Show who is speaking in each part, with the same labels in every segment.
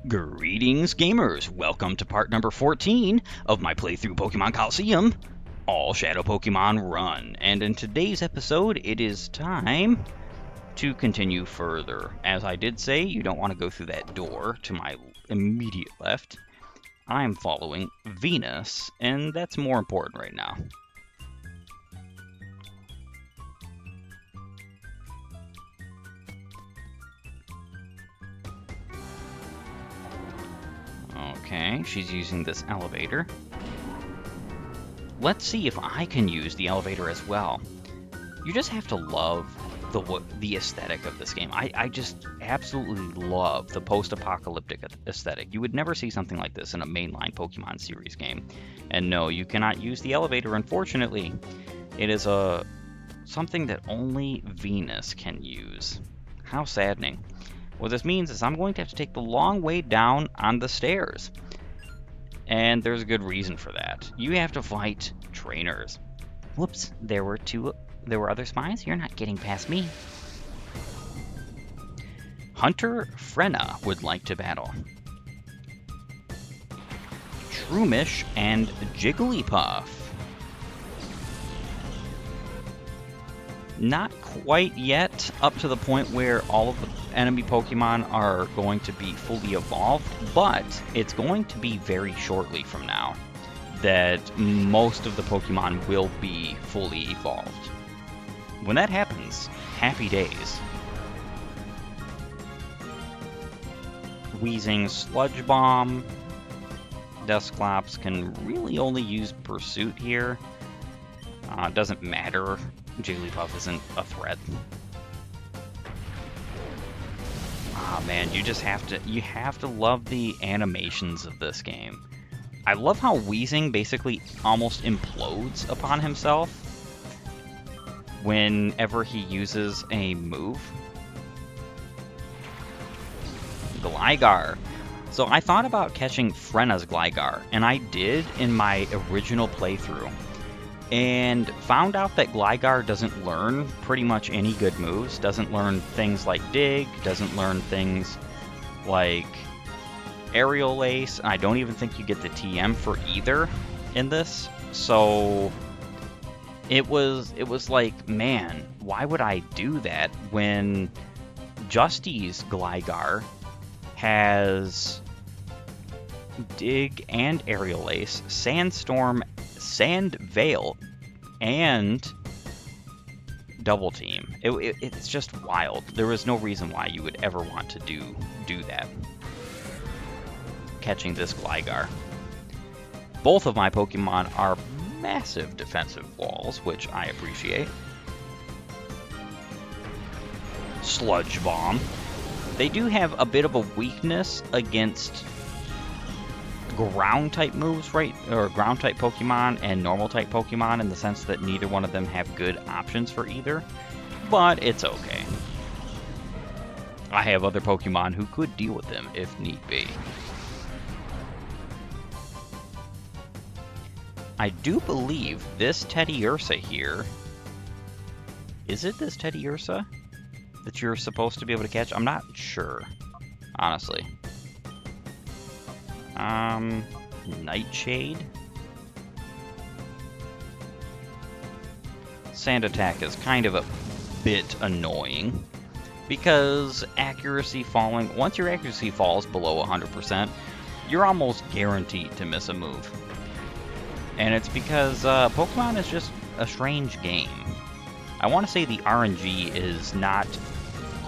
Speaker 1: Greetings, gamers! Welcome to part number 14 of my playthrough Pokemon Colosseum, All Shadow Pokemon Run. And in today's episode, it is time to continue further. As I did say, you don't want to go through that door to my immediate left. I am following Venus, and that's more important right now. Okay, she's using this elevator. Let's see if I can use the elevator as well. You just have to love the aesthetic of this game. I just absolutely love the post-apocalyptic aesthetic. You would never see something like this in a mainline Pokemon series game. And no, you cannot use the elevator, unfortunately. It is something that only Venus can use. How saddening. What this means is I'm going to have to take the long way down on the stairs. And there's a good reason for that. You have to fight trainers. Whoops, there were other spies? You're not getting past me. Hunter Frenna would like to battle. Shroomish and Jigglypuff. Not quite yet up to the point where all of the enemy Pokemon are going to be fully evolved, but it's going to be very shortly from now that most of the Pokemon will be fully evolved. When that happens, happy days. Wheezing Sludge Bomb. Dusclops can really only use Pursuit here. Doesn't matter. Jigglypuff isn't a threat. Ah, man, you have to love the animations of this game. I love how Wheezing basically almost implodes upon himself whenever he uses a move. Gligar. So I thought about catching Frenna's Gligar, and I did in my original playthrough. And found out that Gligar doesn't learn pretty much any good moves. Doesn't learn things like Dig, doesn't learn things like Aerial Ace. I don't even think you get the TM for either in this. So it was like, man, why would I do that when Justy's Gligar has Dig and Aerial Ace, Sandstorm, Sand Veil, and Double Team. It's just wild. There was no reason why you would ever want to do that. Catching this Gligar. Both of my Pokemon are massive defensive walls, which I appreciate. Sludge Bomb. They do have a bit of a weakness against ground type moves, right? Or ground type Pokemon and normal type Pokemon, in the sense that neither one of them have good options for either. But it's okay. I have other Pokemon who could deal with them if need be. I do believe this Teddiursa here. Is it this Teddiursa that you're supposed to be able to catch? I'm not sure, honestly. Nightshade. Sand Attack is kind of a bit annoying because accuracy falling, once your accuracy falls below 100%, you're almost guaranteed to miss a move. And it's because Pokemon is just a strange game. I want to say the RNG is not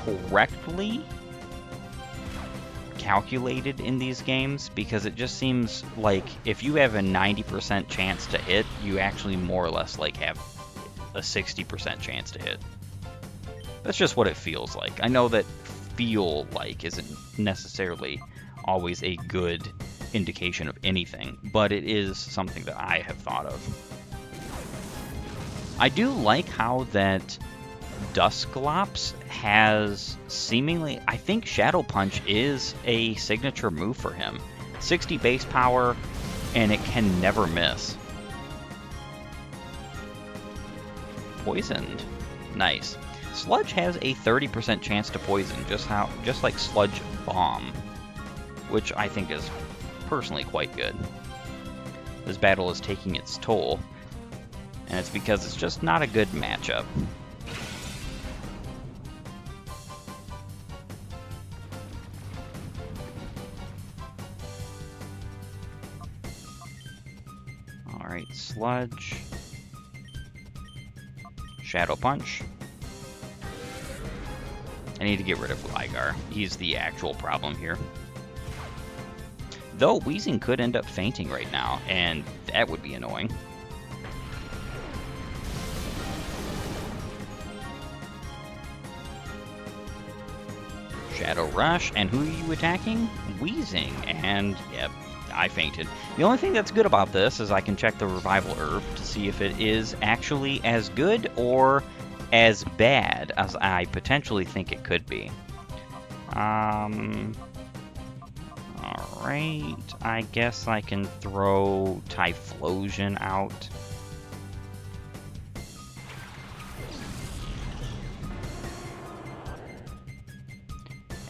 Speaker 1: correctly calculated in these games, because it just seems like if you have a 90% chance to hit, you actually more or less like have a 60% chance to hit. That's just what it feels like. I know that feel like isn't necessarily always a good indication of anything, but it is something that I have thought of. I do like how that Dusclops has seemingly, I think Shadow Punch is a signature move for him. 60 base power, and it can never miss. Poisoned. Nice. Sludge has a 30% chance to poison, just like Sludge Bomb. which I think is personally quite good. This battle is taking its toll, and it's because it's just not a good matchup. Alright, Sludge. Shadow Punch. I need to get rid of Gligar. He's the actual problem here. Though Wheezing could end up fainting right now, and that would be annoying. Shadow Rush, and who are you attacking? Wheezing, and yep, I fainted. The only thing that's good about this is I can check the Revival Herb to see if it is actually as good or as bad as I potentially think it could be. Alright, I guess I can throw Typhlosion out.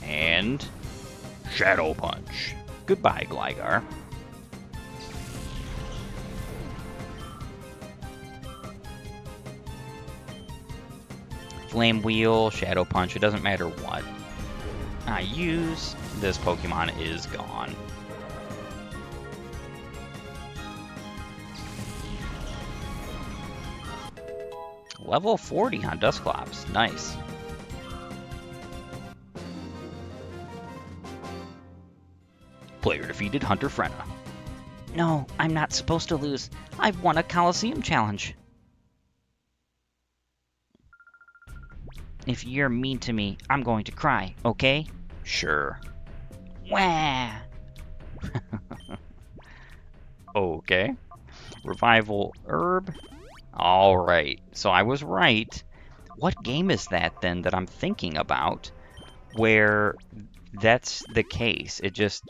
Speaker 1: And Shadow Punch. Goodbye, Gligar. Flame Wheel, Shadow Punch, it doesn't matter what I use, this Pokemon is gone. Level 40 on Dusclops, nice. Player defeated Hunter Frenna. No, I'm not supposed to lose. I've won a Colosseum challenge. If you're mean to me, I'm going to cry, okay? Sure. Wah! Okay. Revival Herb. Alright, so I was right. What game is that then that I'm thinking about where that's the case? It just...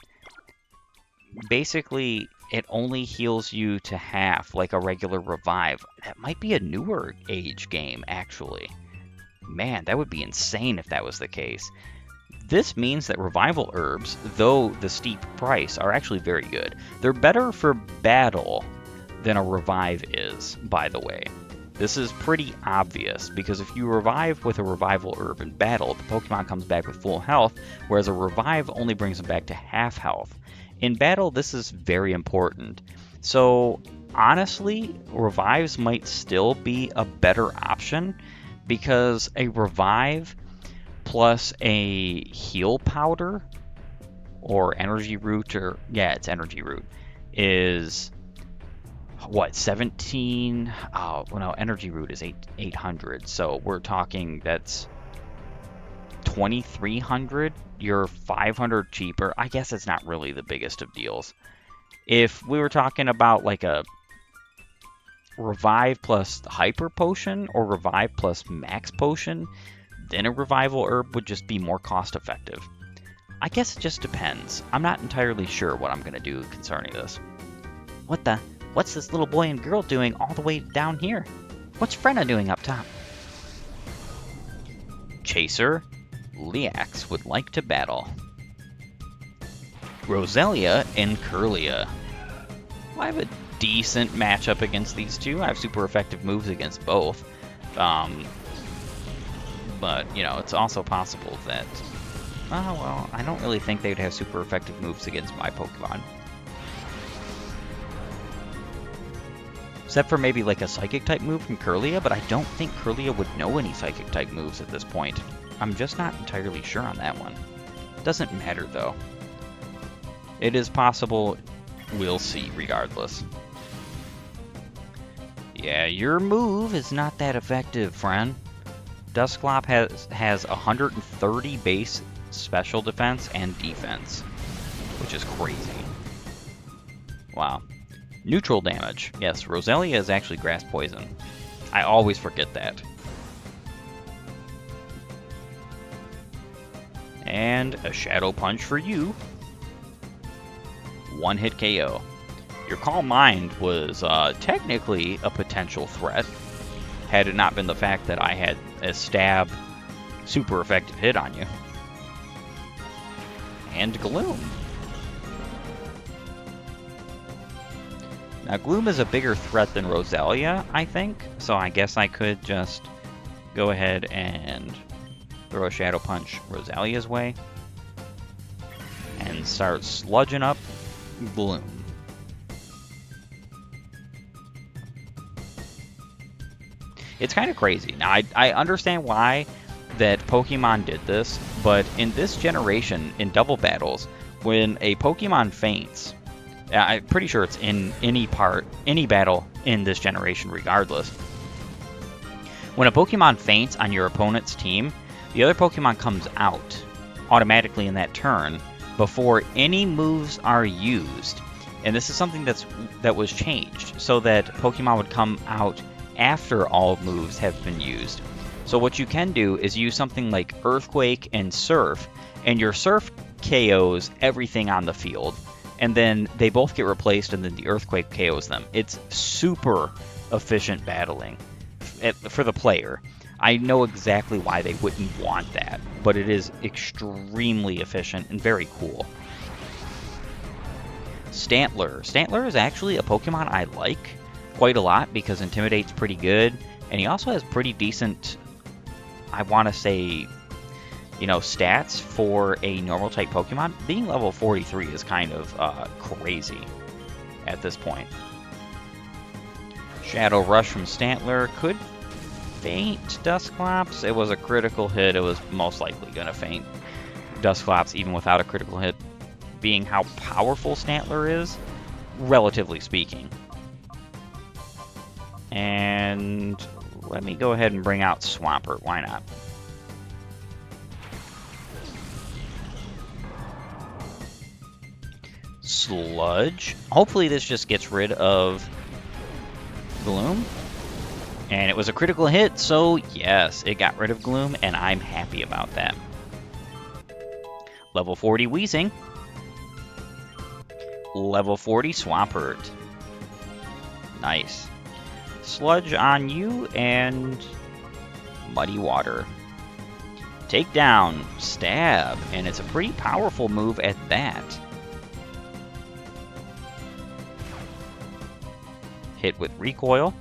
Speaker 1: basically, it only heals you to half, like a regular revive. That might be a newer age game, actually. Man, that would be insane if that was the case. This means that revival herbs, though the steep price, are actually very good. They're better for battle than a revive is, by the way. This is pretty obvious, because if you revive with a revival herb in battle, the Pokemon comes back with full health, whereas a revive only brings them back to half health. In battle, this is very important. So, honestly, revives might still be a better option, because a revive plus a heal powder, or energy root, or yeah, it's energy root, is what, 17? Oh, well, no, energy root is 800, so we're talking that's 2,300. You're 500 cheaper. I guess it's not really the biggest of deals. If we were talking about like a revive plus hyper potion or revive plus max potion, then a revival herb would just be more cost effective. I guess it just depends. I'm not entirely sure what I'm gonna do concerning this. What's this little boy and girl doing all the way down here? What's Frenna doing up top? Chaser, Leax would like to battle. Roselia and Curlia. I have a decent matchup against these two. I have super effective moves against both. But, you know, it's also possible that... oh, well, I don't really think they'd have super effective moves against my Pokemon. Except for maybe like a Psychic-type move from Curlia, but I don't think Curlia would know any Psychic-type moves at this point. I'm just not entirely sure on that one. Doesn't matter, though. It is possible. We'll see, regardless. Yeah, your move is not that effective, friend. Dusclop has 130 base special defense and defense, which is crazy. Wow. Neutral damage. Yes, Roselia is actually grass poison. I always forget that. And a Shadow Punch for you. One hit KO. Your Calm Mind was technically a potential threat, had it not been the fact that I had a stab super effective hit on you. And Gloom. Now, Gloom is a bigger threat than Roselia, I think, so I guess I could just go ahead and throw a Shadow Punch Roselia's way and start sludging up Gloom. It's kind of crazy. Now, I understand why that Pokemon did this, but in this generation, in double battles, when a Pokemon faints, I'm pretty sure it's in any battle in this generation regardless, when a Pokemon faints on your opponent's team, the other Pokemon comes out automatically in that turn before any moves are used. And this is something that was changed so that Pokemon would come out after all moves have been used. So what you can do is use something like Earthquake and Surf, and your Surf KOs everything on the field, and then they both get replaced and then the Earthquake KOs them. It's super efficient battling for the player. I know exactly why they wouldn't want that, but it is extremely efficient and very cool. Stantler. Stantler is actually a Pokemon I like quite a lot because Intimidate's pretty good, and he also has pretty decent, I want to say, stats for a normal type Pokemon. Being level 43 is kind of crazy at this point. Shadow Rush from Stantler could faint Dusclops. It was a critical hit. It was most likely going to faint Dusclops even without a critical hit, being how powerful Stantler is, relatively speaking. And let me go ahead and bring out Swampert. Why not? Sludge. Hopefully this just gets rid of Gloom. And it was a critical hit, so yes, it got rid of Gloom, and I'm happy about that. Level 40 Weezing. Level 40 Swampert. Nice. Sludge on you, and Muddy Water. Take down, Stab, and it's a pretty powerful move at that. Hit with Recoil,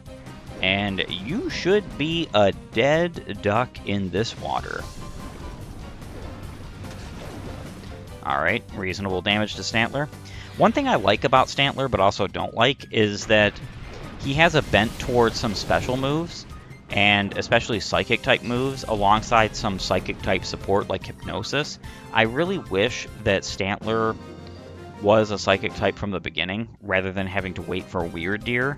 Speaker 1: and you should be a dead duck in this water. Alright, reasonable damage to Stantler. One thing I like about Stantler, but also don't like, is that he has a bent towards some special moves, and especially Psychic-type moves, alongside some Psychic-type support like Hypnosis. I really wish that Stantler was a Psychic-type from the beginning, rather than having to wait for Weird Deer.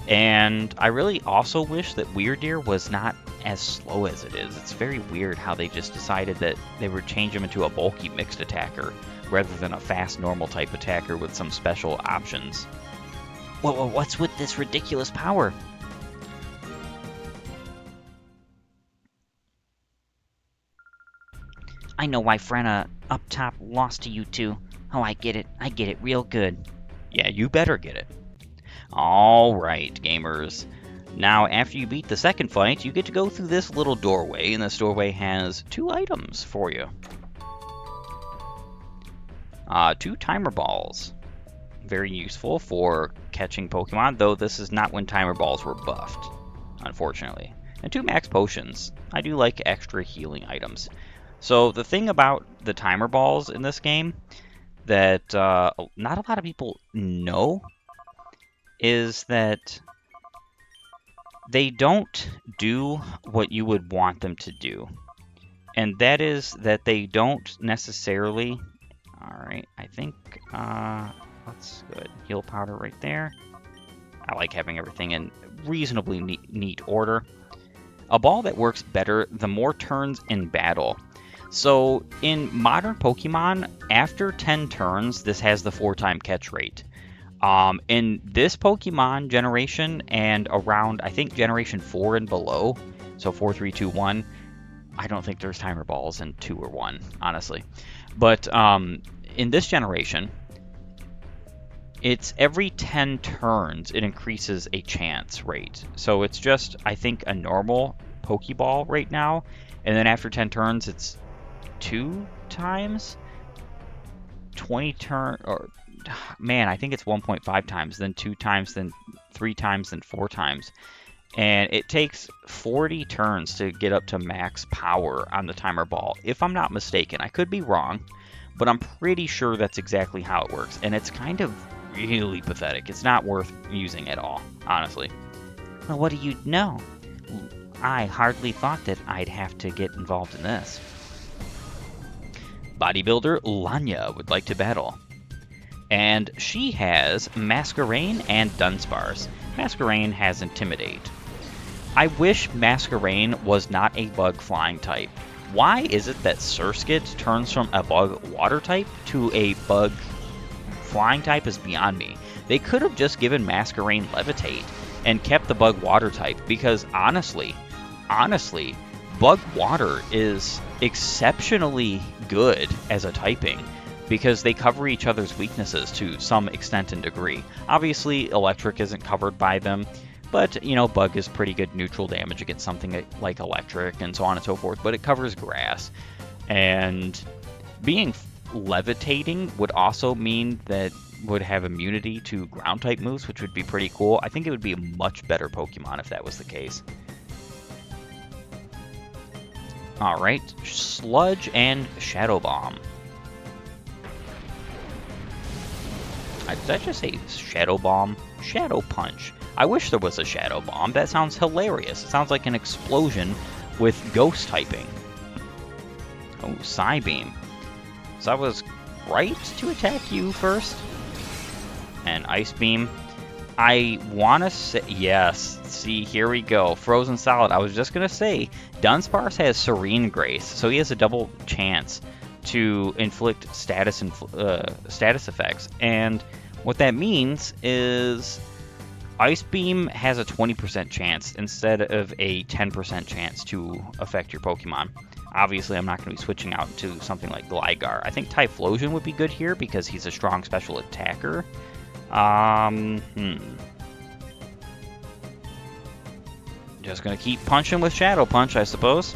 Speaker 1: And I really also wish that Weird Deer was not as slow as it is. It's very weird how they just decided that they would change him into a bulky mixed attacker, rather than a fast normal type attacker with some special options. Whoa, what's with this ridiculous power? I know why Frenna up top lost to you two. Oh, I get it real good. Yeah, you better get it. Alright, gamers. Now, after you beat the second fight, you get to go through this little doorway, and this doorway has 2 items for you. 2 timer balls. Very useful for catching Pokemon, though this is not when timer balls were buffed, unfortunately. And 2 max potions. I do like extra healing items. So the thing about the timer balls in this game that not a lot of people know is that they don't do what you would want them to do. And that is that they don't necessarily... Alright, I think... that's good. Heal powder right there. I like having everything in reasonably neat order. A ball that works better the more turns in battle. So in modern Pokemon, after 10 turns, this has the 4-time catch rate. In this Pokemon generation and around, I think, generation 4 and below, so 4, 3, 2, 1, I don't think there's timer balls in 2 or 1, honestly. But in this generation, it's every 10 turns it increases a chance rate. So it's just, I think, a normal Pokeball right now, and then after 10 turns, it's 2 times 20 turn, or man, I think it's 1.5 times, then 2 times, then 3 times, then 4 times. And it takes 40 turns to get up to max power on the timer ball, if I'm not mistaken. I could be wrong, but I'm pretty sure that's exactly how it works. And it's kind of really pathetic. It's not worth using at all, honestly. Well, what do you know? I hardly thought that I'd have to get involved in this. Bodybuilder Lanya would like to battle. And she has Masquerain and Dunsparce. Masquerain has Intimidate. I wish Masquerain was not a bug flying type. Why is it that Surskit turns from a bug water type to a bug flying type is beyond me. They could have just given Masquerain Levitate and kept the bug water type, because honestly, bug water is exceptionally good as a typing, because they cover each other's weaknesses to some extent and degree. Obviously, electric isn't covered by them, but, you know, bug is pretty good neutral damage against something like electric and so on and so forth, but it covers grass. And being levitating would also mean that would have immunity to ground type moves, which would be pretty cool. I think it would be a much better Pokemon if that was the case. Alright, Sludge and Shadow Bomb. Did I just say Shadow Bomb? Shadow Punch. I wish there was a Shadow Bomb. That sounds hilarious. It sounds like an explosion with ghost typing. Oh, Psybeam. So I was right to attack you first? And Ice Beam. I want to say... Yes. See, here we go. Frozen Solid. I was just going to say, Dunsparce has Serene Grace, so he has a double chance to inflict status effects. And what that means is Ice Beam has a 20% chance instead of a 10% chance to affect your Pokemon. Obviously, I'm not going to be switching out to something like Gligar. I think Typhlosion would be good here because he's a strong special attacker. Just going to keep punching with Shadow Punch, I suppose.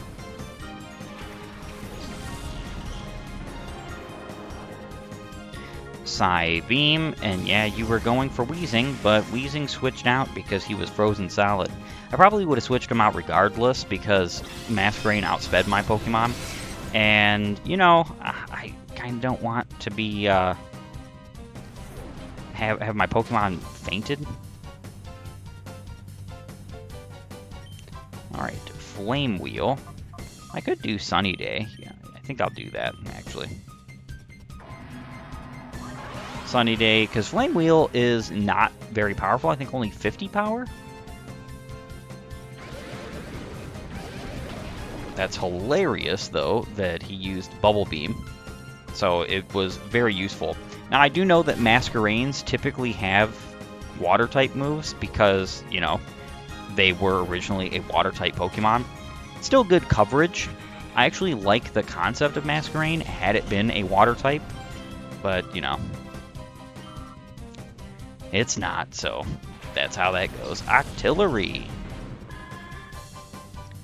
Speaker 1: Psybeam, and yeah, you were going for Weezing, but Weezing switched out because he was Frozen Solid. I probably would have switched him out regardless because Masquerain outsped my Pokemon. And, you know, I kind of don't want to be, have my Pokemon fainted. Alright, Flame Wheel. I could do Sunny Day. Yeah, I think I'll do that, actually. Sunny Day, because Flame Wheel is not very powerful. I think only 50 power. That's hilarious, though, that he used Bubble Beam. So it was very useful. Now, I do know that Masquerains typically have Water-type moves because, you know, they were originally a Water-type Pokemon. Still good coverage. I actually like the concept of Masquerain had it been a Water-type. But, you know, it's not, so that's how that goes. Octillery.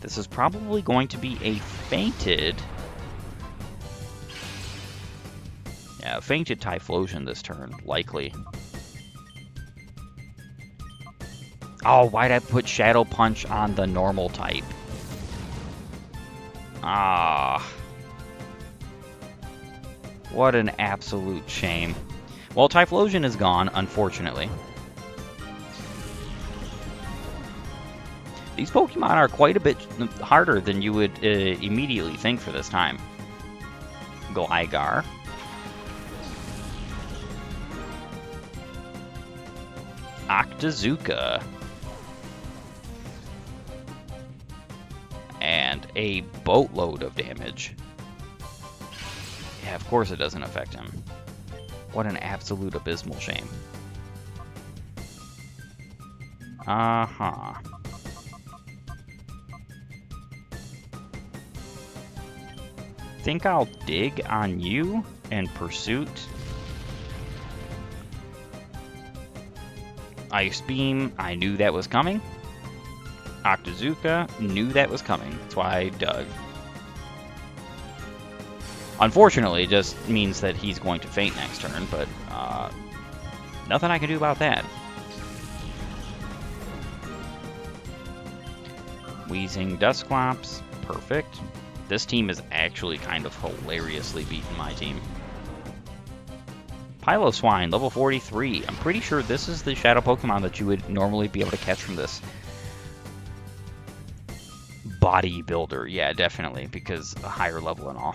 Speaker 1: This is probably going to be a fainted. Yeah, fainted Typhlosion this turn, likely. Oh, why'd I put Shadow Punch on the normal type? Ah. What an absolute shame. Well, Typhlosion is gone, unfortunately. These Pokemon are quite a bit harder than you would immediately think for this time. Gligar. Octazooka. And a boatload of damage. Yeah, of course it doesn't affect him. What an absolute abysmal shame. Uh-huh. Think I'll dig on you and Pursuit. Ice Beam, I knew that was coming. Octazooka, knew that was coming. That's why I dug. Unfortunately, it just means that he's going to faint next turn, but nothing I can do about that. Wheezing Dusclops, perfect. This team is actually kind of hilariously beating my team. Piloswine, level 43. I'm pretty sure this is the shadow Pokemon that you would normally be able to catch from this. Bodybuilder, yeah, definitely, because a higher level and all.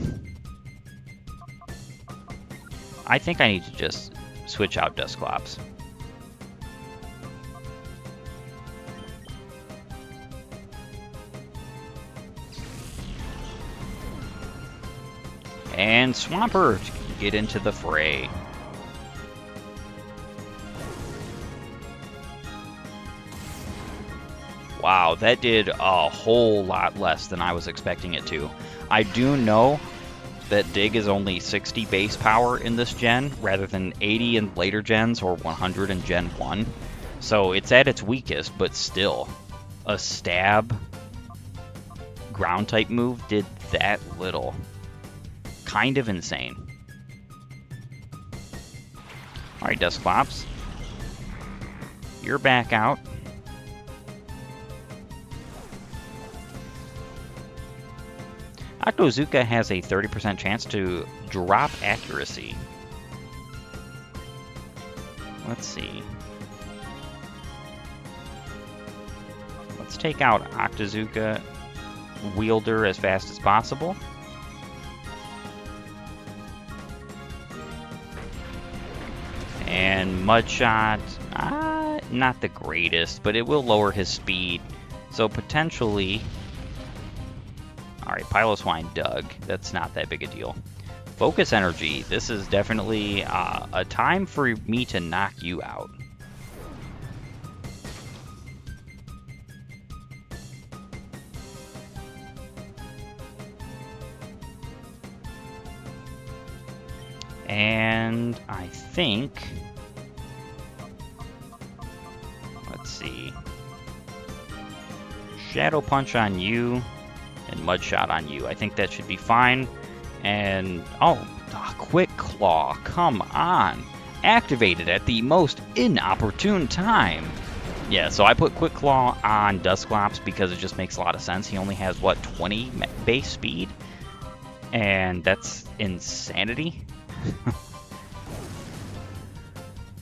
Speaker 1: I think I need to just switch out Dusclops. And Swampert to get into the fray. Wow, that did a whole lot less than I was expecting it to. I do know that Dig is only 60 base power in this gen, rather than 80 in later gens or 100 in Gen 1. So it's at its weakest, but still, a stab ground type move did that little. Kind of insane. Alright, Dusclops. You're back out. Octozooka has a 30% chance to drop accuracy. Let's see. Let's take out Octozooka Wielder as fast as possible. And Mudshot, not the greatest, but it will lower his speed. So potentially... Alright, Piloswine Doug. That's not that big a deal. Focus Energy. This is definitely a time for me to knock you out. And I think... Let's see. Shadow Punch on you. And Mudshot on you. I think that should be fine. And, oh, Quick Claw, come on. Activated at the most inopportune time. Yeah, so I put Quick Claw on Dusclops because it just makes a lot of sense. He only has, what, 20 base speed? And that's insanity.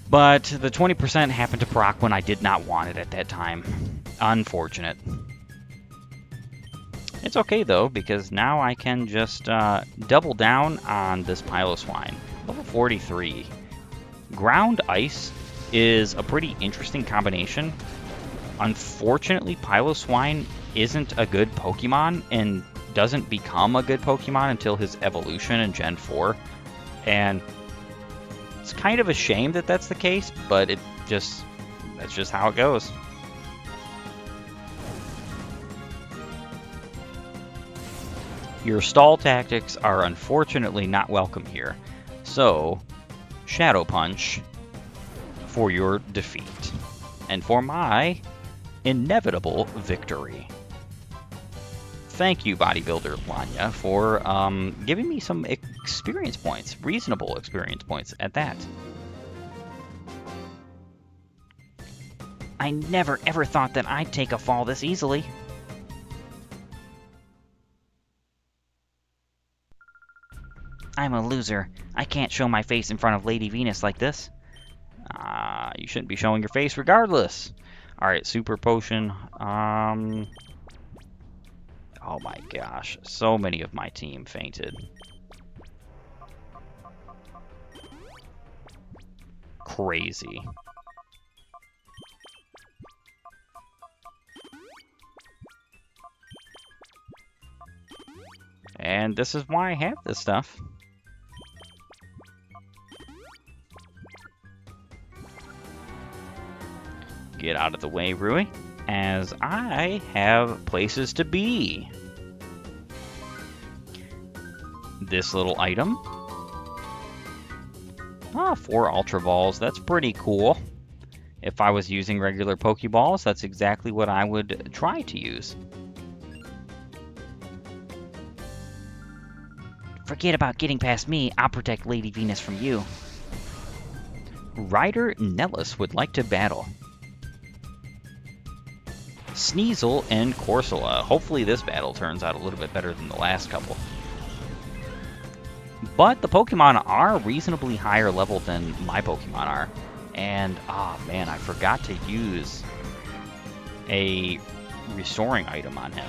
Speaker 1: But the 20% happened to proc when I did not want it at that time. Unfortunate. It's okay, though, because now I can just double down on this Piloswine. Level 43. Ground Ice is a pretty interesting combination. Unfortunately, Piloswine isn't a good Pokemon and doesn't become a good Pokemon until his evolution in Gen 4. And it's kind of a shame that that's the case, but that's just how it goes. Your stall tactics are unfortunately not welcome here, so Shadow Punch for your defeat, and for my inevitable victory. Thank you, Bodybuilder Lanya, for giving me some experience points, reasonable experience points at that. I never ever thought that I'd take a fall this easily. I'm a loser. I can't show my face in front of Lady Venus like this. You shouldn't be showing your face regardless. Alright, Super Potion. Oh my gosh. So many of my team fainted. Crazy. And this is why I have this stuff. Get out of the way, Rui, as I have places to be. This little item. 4 Ultra Balls. That's pretty cool. If I was using regular Pokeballs, that's exactly what I would try to use. Forget about getting past me. I'll protect Lady Venus from you. Ryder Nellis would like to battle. Sneasel and Corsola. Hopefully this battle turns out a little bit better than the last couple. But the Pokemon are reasonably higher level than my Pokemon are. And, oh man, I forgot to use a restoring item on him.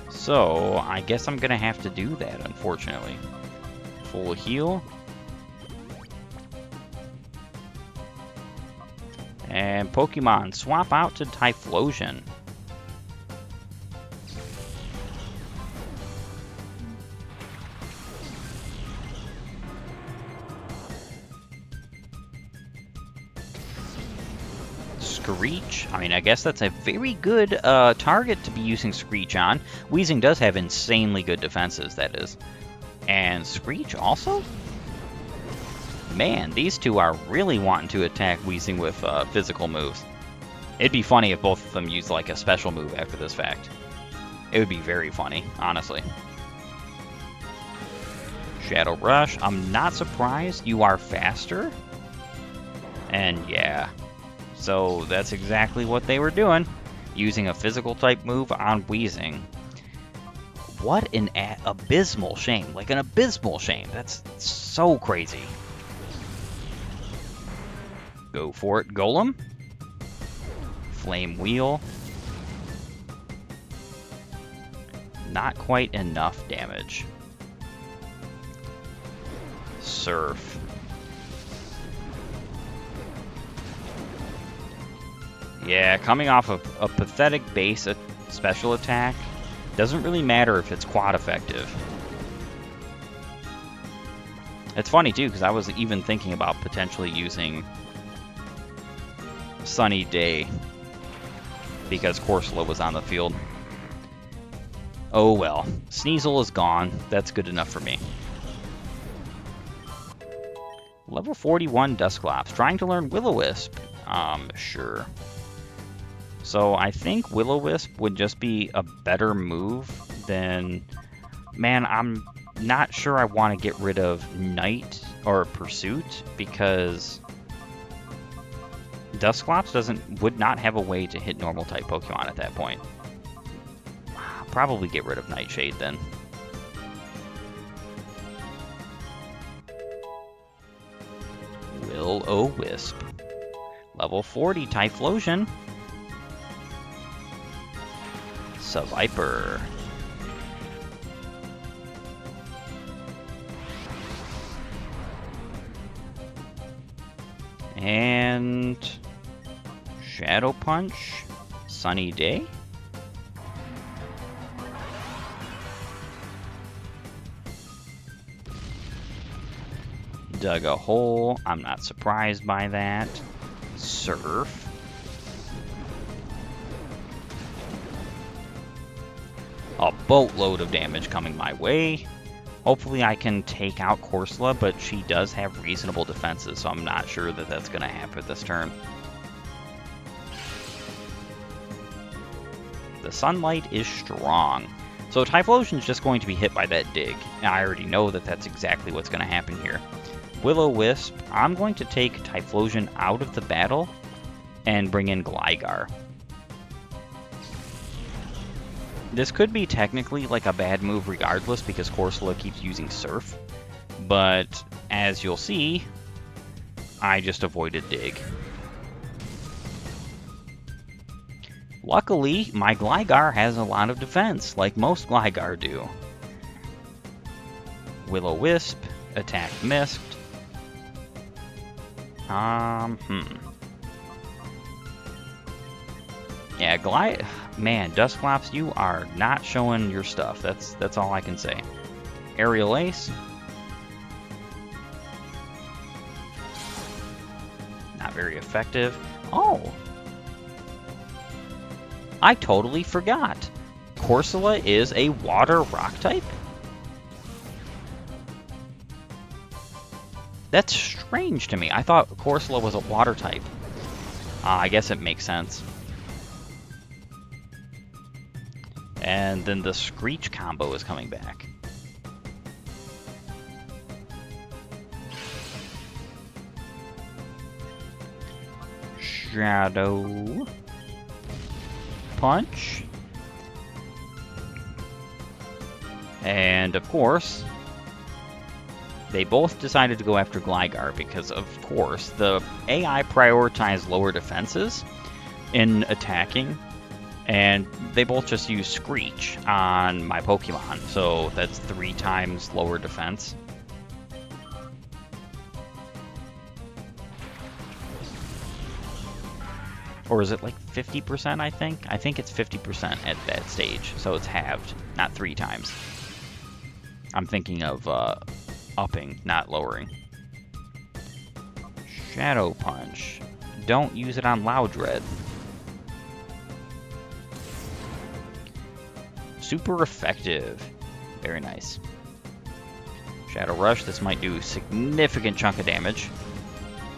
Speaker 1: So, I guess I'm gonna have to do that, unfortunately. Full heal. And Pokemon, swap out to Typhlosion. Screech. I mean, I guess that's a very good target to be using Screech on. Weezing does have insanely good defenses, that is. And Screech also? Man, these two are really wanting to attack Weezing with physical moves. It'd be funny if both of them used like a special move after this fact. It would be very funny, honestly. Shadow Rush. I'm not surprised you are faster. And yeah. So that's exactly what they were doing. Using a physical type move on Weezing. What an abysmal shame. Like an abysmal shame. That's so crazy. Go for it, Golem. Flame Wheel. Not quite enough damage. Surf. Yeah, coming off of a pathetic base special attack, doesn't really matter if it's quad effective. It's funny too, because I was even thinking about potentially using Sunny Day because Corsola was on the field. Oh well, Sneasel is gone. That's good enough for me. Level 41 Dusclops, trying to learn Will-O-Wisp. Sure. So I think Will-O-Wisp would just be a better move than... Man, I'm not sure I want to get rid of Night or Pursuit because Dusclops would not have a way to hit normal type Pokemon at that point. I'll probably get rid of Nightshade then. Will-O-Wisp. Level 40 Typhlosion. Viper. And Shadow Punch. Sunny Day. Dug a hole. I'm not surprised by that. Surf. A boatload of damage coming my way. Hopefully I can take out Corsola, but she does have reasonable defenses, so I'm not sure that that's going to happen this turn. The sunlight is strong. So Typhlosion is just going to be hit by that dig, and I already know that that's exactly what's going to happen here. Will-O-Wisp, I'm going to take Typhlosion out of the battle and bring in Gligar. This could be technically like a bad move regardless because Corsola keeps using Surf, but as you'll see, I just avoided Dig. Luckily, my Gligar has a lot of defense, like most Gligar do. Will-O-Wisp, attack missed. Yeah, man, Dusclops, you are not showing your stuff. That's all I can say. Aerial Ace. Not very effective. Oh! I totally forgot. Corsola is a water rock type? That's strange to me. I thought Corsola was a water type. I guess it makes sense. And then the Screech combo is coming back. Shadow Punch. And of course, they both decided to go after Gligar because, of course, the AI prioritized lower defenses in attacking, and they both just use Screech on my Pokemon, so that's 3 times lower defense. Or is it like 50%, I think? I think it's 50% at that stage, so it's halved, not 3 times. I'm thinking of upping, not lowering. Shadow Punch. Don't use it on Loudred. Super effective. Very nice. Shadow Rush. This might do a significant chunk of damage.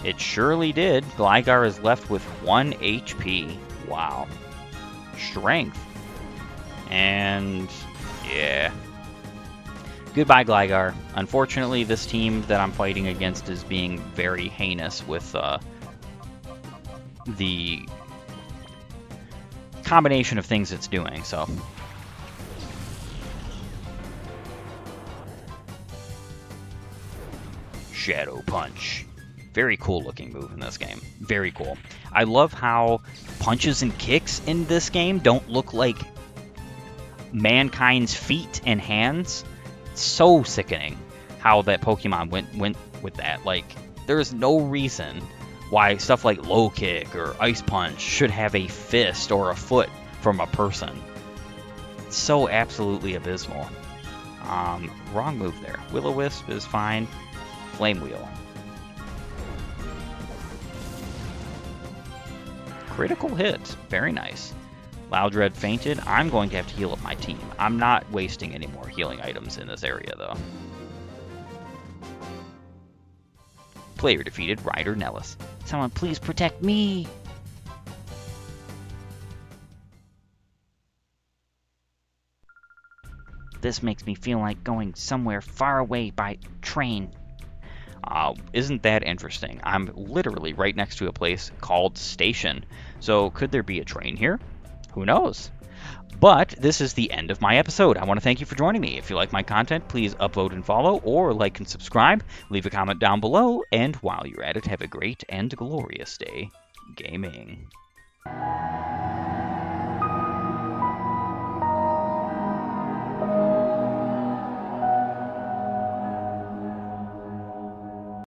Speaker 1: It surely did. Gligar is left with 1 HP. Wow. Strength. And yeah. Goodbye, Gligar. Unfortunately, this team that I'm fighting against is being very heinous with the combination of things it's doing, so. Shadow Punch. Very cool looking move in this game. Very cool. I love how punches and kicks in this game don't look like mankind's feet and hands. So sickening how that Pokemon went with that. Like, there's no reason why stuff like low kick or ice punch should have a fist or a foot from a person. It's so absolutely abysmal. Wrong move there. Will-O-Wisp is fine. Flame Wheel. Critical hit. Very nice. Loudred fainted. I'm going to have to heal up my team. I'm not wasting any more healing items in this area, though. Player defeated Ryder Nellis. Someone please protect me! This makes me feel like going somewhere far away by train. Isn't that interesting? I'm literally right next to a place called Station. So could there be a train here? Who knows? But this is the end of my episode. I want to thank you for joining me. If you like my content, please upvote and follow, or like and subscribe. Leave a comment down below, and while you're at it, have a great and glorious day gaming.